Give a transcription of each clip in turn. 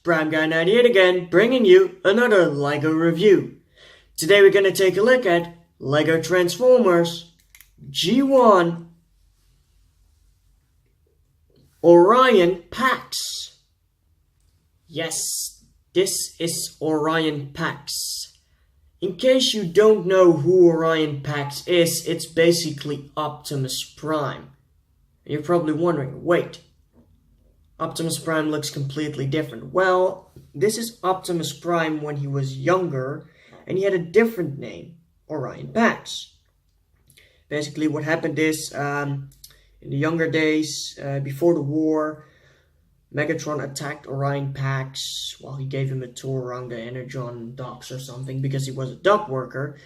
Prime Guy 98 again, bringing you another LEGO review. Today we're going to take a look at LEGO Transformers G1 Orion Pax. Yes, this is Orion Pax. In case you don't know who Orion Pax is, it's basically Optimus Prime. You're probably wondering, wait, Optimus Prime looks completely different. Well, this is Optimus Prime when he was younger, and he had a different name, Orion Pax. Basically, what happened is, in the younger days, before the war, Megatron attacked Orion Pax while he gave him a tour around the Energon docks or something, because he was a dock worker,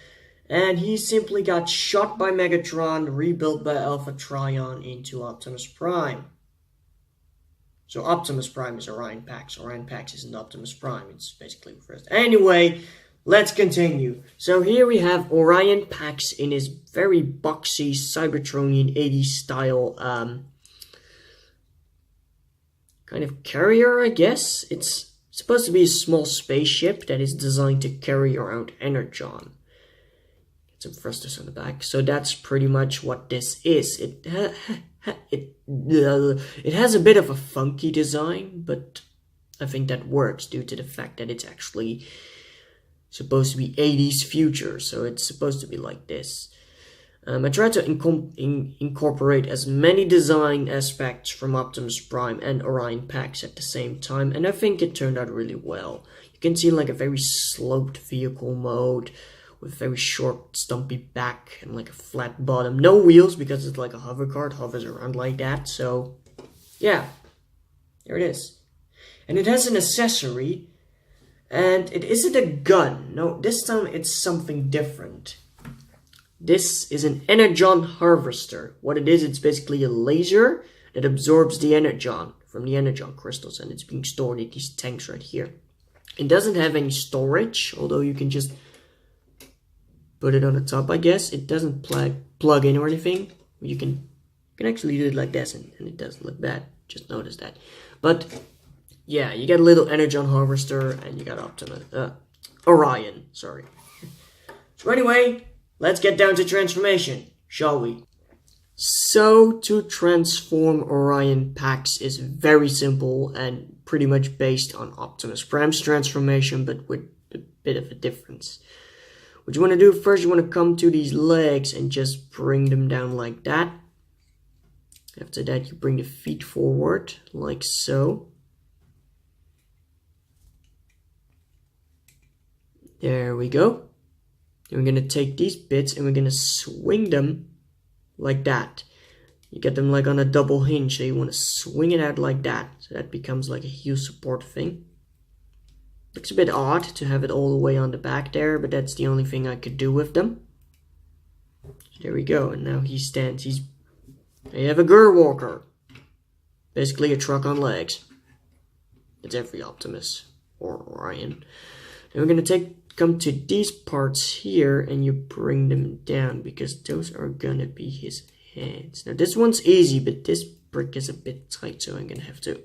and he simply got shot by Megatron, rebuilt by Alpha Trion into Optimus Prime. So Optimus Prime is Orion Pax. Orion Pax isn't Optimus Prime. It's basically reversed. Anyway, let's continue. So here we have Orion Pax in his very boxy Cybertronian 80s style kind of carrier, I guess. It's supposed to be a small spaceship that is designed to carry around Energon. Get some thrusters on the back. So that's pretty much what this is. It has a bit of a funky design, but I think that works due to the fact that it's actually supposed to be 80s future, so it's supposed to be like this. I tried to incorporate as many design aspects from Optimus Prime and Orion Pax at the same time, and I think it turned out really well. You can see like a very sloped vehicle mode with very short stumpy back and like a flat bottom. No wheels because it's like a hover car, it hovers around like that. So yeah, there it is. And it has an accessory, and it isn't a gun. No, this time it's something different. This is an Energon Harvester. What it is, it's basically a laser that absorbs the Energon from the Energon crystals, and it's being stored in these tanks right here. It doesn't have any storage, although you can just put it on the top, I guess. It doesn't plug in or anything. You can actually do it like this, and it doesn't look bad. Just notice that. But yeah, you got a little Energon Harvester, and you got Orion. Sorry. So anyway, let's get down to transformation, shall we? So to transform Orion Pax is very simple and pretty much based on Optimus Prime's transformation, but with a bit of a difference. What you want to do first, you want to come to these legs and just bring them down like that. After that, you bring the feet forward, like so. There we go. And we're going to take these bits and we're going to swing them like that. You get them like on a double hinge, so you want to swing it out like that. So that becomes like a heel support thing. Looks a bit odd to have it all the way on the back there, but that's the only thing I could do with them. There we go, and now he stands. You have a Gur Walker. Basically a truck on legs. It's every Optimus or Orion. And we're going to come to these parts here, and you bring them down, because those are going to be his hands. Now this one's easy, but this brick is a bit tight, so I'm going to have to...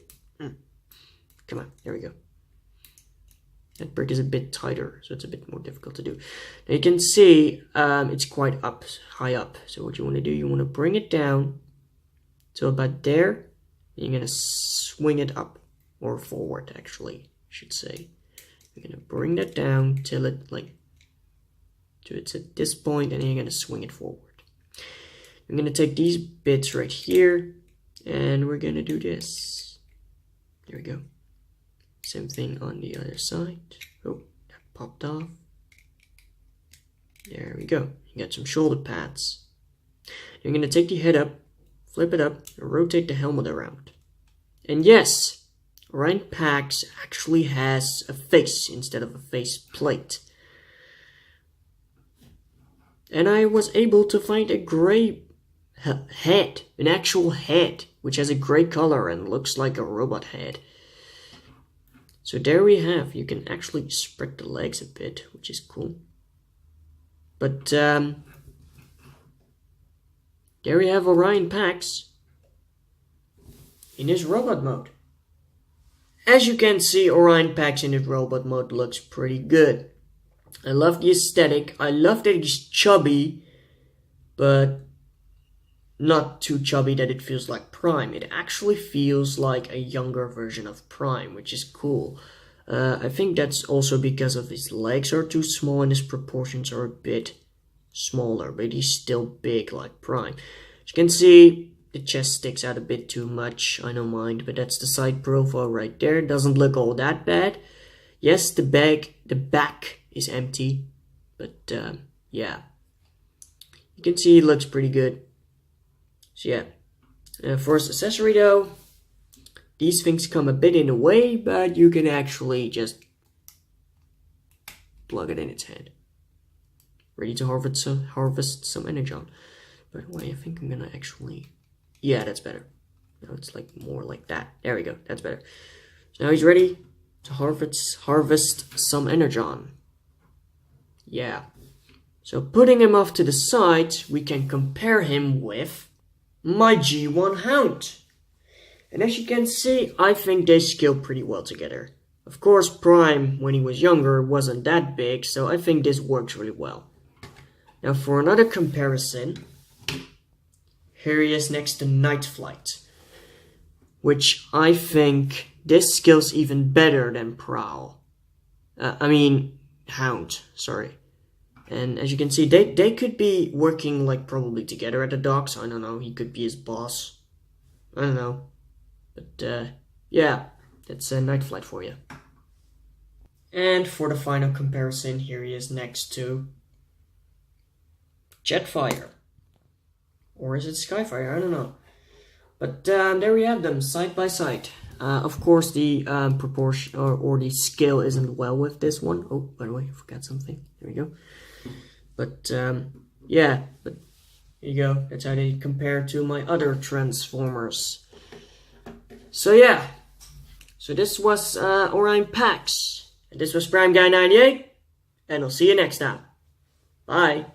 Come on, there we go. That brick is a bit tighter, so it's a bit more difficult to do. Now you can see it's quite high up. So what you want to do, you want to bring it down to about there. And you're going to swing it up, or forward actually, I should say. You're going to bring that down till it it's at this point, and then you're going to swing it forward. I'm going to take these bits right here, and we're going to do this. There we go. Same thing on the other side. Oh, that popped off. There we go. You got some shoulder pads. You're going to take the head up, flip it up, and rotate the helmet around. And yes, Orion Pax actually has a face instead of a face plate. And I was able to find a gray head, an actual head, which has a gray color and looks like a robot head. So there we have, you can actually spread the legs a bit, which is cool. But there we have Orion Pax in his robot mode. as you can see, Orion Pax in its robot mode looks pretty good. I love the aesthetic. I love that he's chubby, but not too chubby that it feels like Prime. It actually feels like a younger version of Prime, which is cool. I think that's also because of his legs are too small and his proportions are a bit smaller, but he's still big like Prime. As you can see, the chest sticks out a bit too much. I don't mind, but that's the side profile right there. It doesn't look all that bad. Yes, the back is empty, but yeah. You can see it looks pretty good. So yeah, for his accessory though, these things come a bit in the way, but you can actually just plug it in its head. Ready to harvest some Energon. By the way, I think I'm gonna actually... Yeah, that's better. Now it's like more like that. There we go, that's better. So now he's ready to harvest some Energon. Yeah. So putting him off to the side, we can compare him with my G1 Hound. And as you can see, I think they scale pretty well together. Of course, Prime, when he was younger, wasn't that big, so I think this works really well. Now for another comparison, here he is next to Night Flight, which I think this scales even better than Prowl. Hound, sorry. And as you can see, they could be working like probably together at the docks. I don't know, he could be his boss. I don't know. But yeah, that's a Night Flight for you. And for the final comparison, here he is next to Jetfire. Or is it Skyfire? I don't know. But there we have them, side by side. Of course, the proportion or the scale isn't well with this one. Oh, by the way, I forgot something. There we go. But yeah, but here you go. That's how they compare to my other Transformers. So yeah, so this was Orion Pax. And this was Prime Guy 98. And I'll see you next time. Bye.